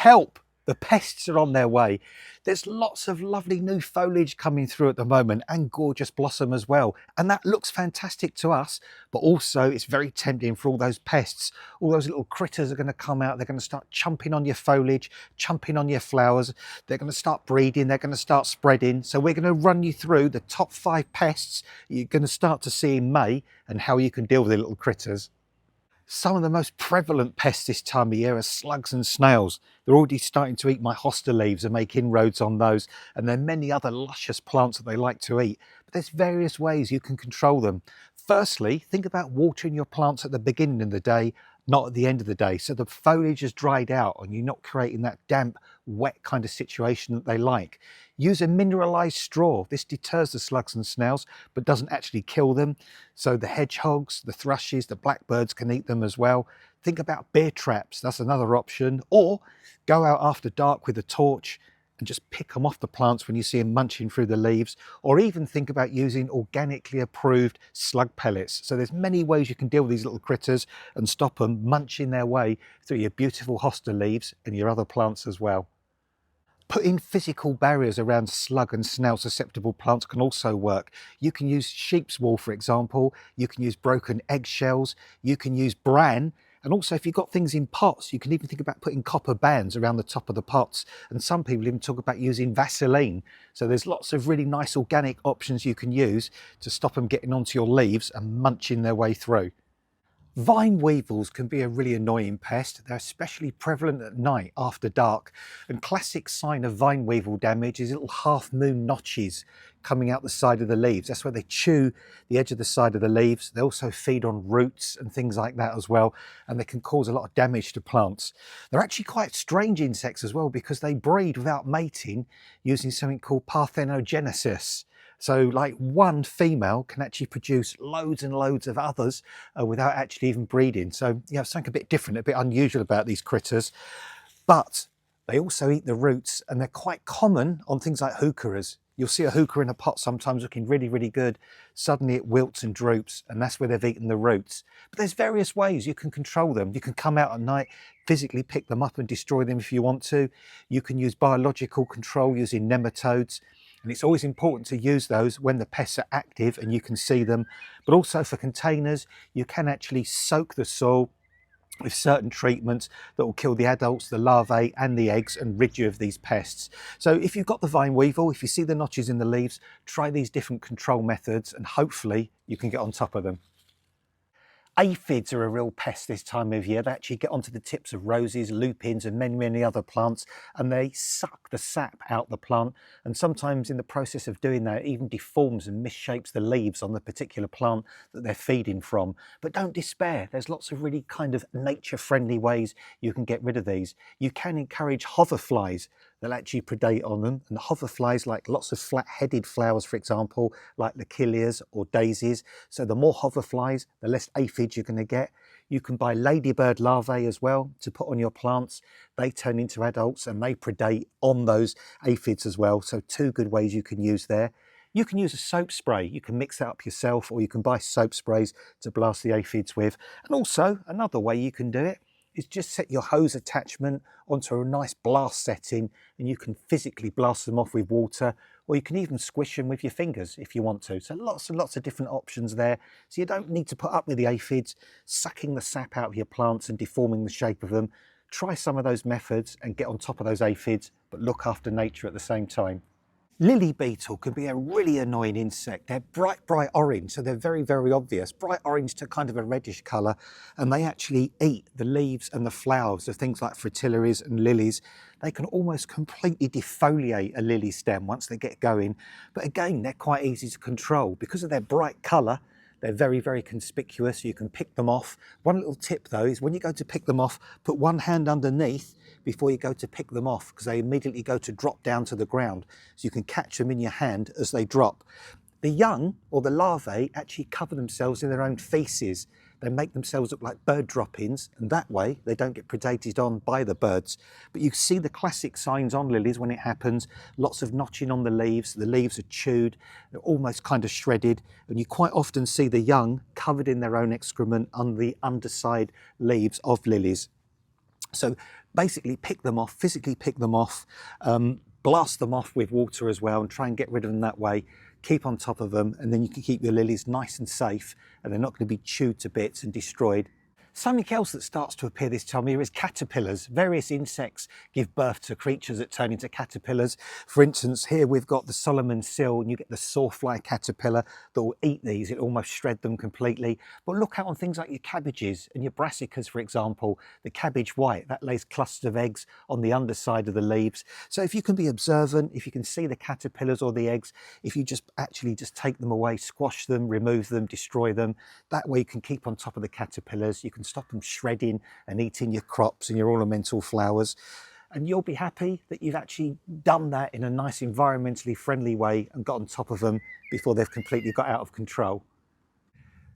Help! The pests are on their way. There's lots of lovely new foliage coming through at the moment and gorgeous blossom as well. And that looks fantastic to us, but also it's very tempting for all those pests. All those little critters are going to come out. They're going to start chomping on your foliage, chomping on your flowers. They're going to start breeding. They're going to start spreading. So we're going to run you through the top 5 pests you're going to start to see in May and how you can deal with the little critters. Some of the most prevalent pests this time of year are slugs and snails. They're already starting to eat my hosta leaves and make inroads on those, and there are many other luscious plants that they like to eat. But there's various ways you can control them. Firstly, think about watering your plants at the beginning of the day, not at the end of the day, so the foliage has dried out and you're not creating that damp, wet kind of situation that they like. Use a mineralized straw. This deters the slugs and snails, but doesn't actually kill them. So the hedgehogs, the thrushes, the blackbirds can eat them as well. Think about bear traps, that's another option. Or go out after dark with a torch and just pick them off the plants when you see them munching through the leaves. Or even think about using organically approved slug pellets. So there's many ways you can deal with these little critters and stop them munching their way through your beautiful hosta leaves and your other plants as well. Putting physical barriers around slug and snail susceptible plants can also work. You can use sheep's wool, for example. You can use broken eggshells. You can use bran. And also, if you've got things in pots, you can even think about putting copper bands around the top of the pots. And some people even talk about using Vaseline. So there's lots of really nice organic options you can use to stop them getting onto your leaves and munching their way through. Vine weevils can be a really annoying pest. They're especially prevalent at night after dark. And classic sign of vine weevil damage is little half moon notches coming out the side of the leaves. That's where they chew the edge of the side of the leaves. They also feed on roots and things like that as well. And they can cause a lot of damage to plants. They're actually quite strange insects as well because they breed without mating using something called parthenogenesis. So like one female can actually produce loads and loads of others without actually even breeding. So you know, something a bit different, a bit unusual about these critters. But they also eat the roots and they're quite common on things like heucheras. You'll see a heuchera in a pot sometimes looking really, really good. Suddenly it wilts and droops and that's where they've eaten the roots. But there's various ways you can control them. You can come out at night, physically pick them up and destroy them if you want to. You can use biological control using nematodes. And it's always important to use those when the pests are active and you can see them. But also for containers, you can actually soak the soil with certain treatments that will kill the adults, the larvae and the eggs and rid you of these pests. So if you've got the vine weevil, if you see the notches in the leaves, try these different control methods and hopefully you can get on top of them. Aphids are a real pest this time of year. They actually get onto the tips of roses, lupins and many other plants and they suck the sap out the plant, and sometimes in the process of doing that it even deforms and misshapes the leaves on the particular plant that they're feeding from. But don't despair, there's lots of really kind of nature friendly ways you can get rid of these. You can encourage hoverflies. They'll actually predate on them, and the hoverflies like lots of flat-headed flowers, for example, like lechilias or daisies. So the more hoverflies, the less aphids you're going to get. You can buy ladybird larvae as well to put on your plants. They turn into adults and they predate on those aphids as well. So 2 good ways you can use there. You can use a soap spray. You can mix that up yourself or you can buy soap sprays to blast the aphids with. And also another way you can do it is just set your hose attachment onto a nice blast setting and you can physically blast them off with water, or you can even squish them with your fingers if you want to. So lots and lots of different options there. So you don't need to put up with the aphids sucking the sap out of your plants and deforming the shape of them. Try some of those methods and get on top of those aphids, but look after nature at the same time. Lily beetle can be a really annoying insect. They're bright orange, so they're very obvious. Bright orange to kind of a reddish colour, and they actually eat the leaves and the flowers of things like fritillaries and lilies. They can almost completely defoliate a lily stem once they get going. But again, they're quite easy to control. Because of their bright colour, they're very conspicuous. You can pick them off. One little tip though is when you go to pick them off, put one hand underneath before you go to pick them off, because they immediately go to drop down to the ground. So you can catch them in your hand as they drop. The young or the larvae actually cover themselves in their own feces. They make themselves look like bird droppings, and that way they don't get predated on by the birds. But you see the classic signs on lilies when it happens. Lots of notching on the leaves are chewed, they're almost kind of shredded, and you quite often see the young covered in their own excrement on the underside leaves of lilies. So basically pick them off, physically pick them off, blast them off with water as well and try and get rid of them that way. Keep on top of them, and then you can keep your lilies nice and safe, and they're not going to be chewed to bits and destroyed. Something else that starts to appear this time of year is caterpillars. Various insects give birth to creatures that turn into caterpillars. For instance, here we've got the Solomon seal, and you get the sawfly caterpillar that will eat these. It almost shred them completely. But look out on things like your cabbages and your brassicas, for example. The cabbage white, that lays clusters of eggs on the underside of the leaves. So if you can be observant, if you can see the caterpillars or the eggs, if you just take them away, squash them, remove them, destroy them, that way you can keep on top of the caterpillars. You can stop them shredding and eating your crops and your ornamental flowers, and you'll be happy that you've actually done that in a nice environmentally friendly way and got on top of them before they've completely got out of control.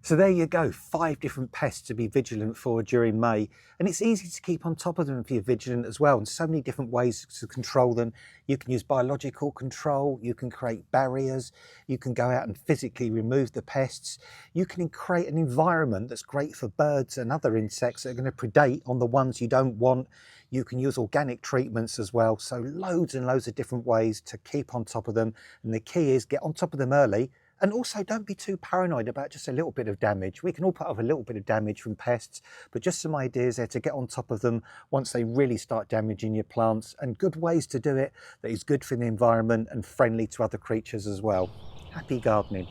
So there you go, 5 different pests to be vigilant for during May. And it's easy to keep on top of them if you're vigilant as well, and so many different ways to control them. You can use biological control, you can create barriers, you can go out and physically remove the pests. You can create an environment that's great for birds and other insects that are going to predate on the ones you don't want. You can use organic treatments as well. So loads and loads of different ways to keep on top of them. And the key is get on top of them early. And also don't be too paranoid about just a little bit of damage. We can all put up a little bit of damage from pests, but just some ideas there to get on top of them once they really start damaging your plants, and good ways to do it that is good for the environment and friendly to other creatures as well. Happy gardening.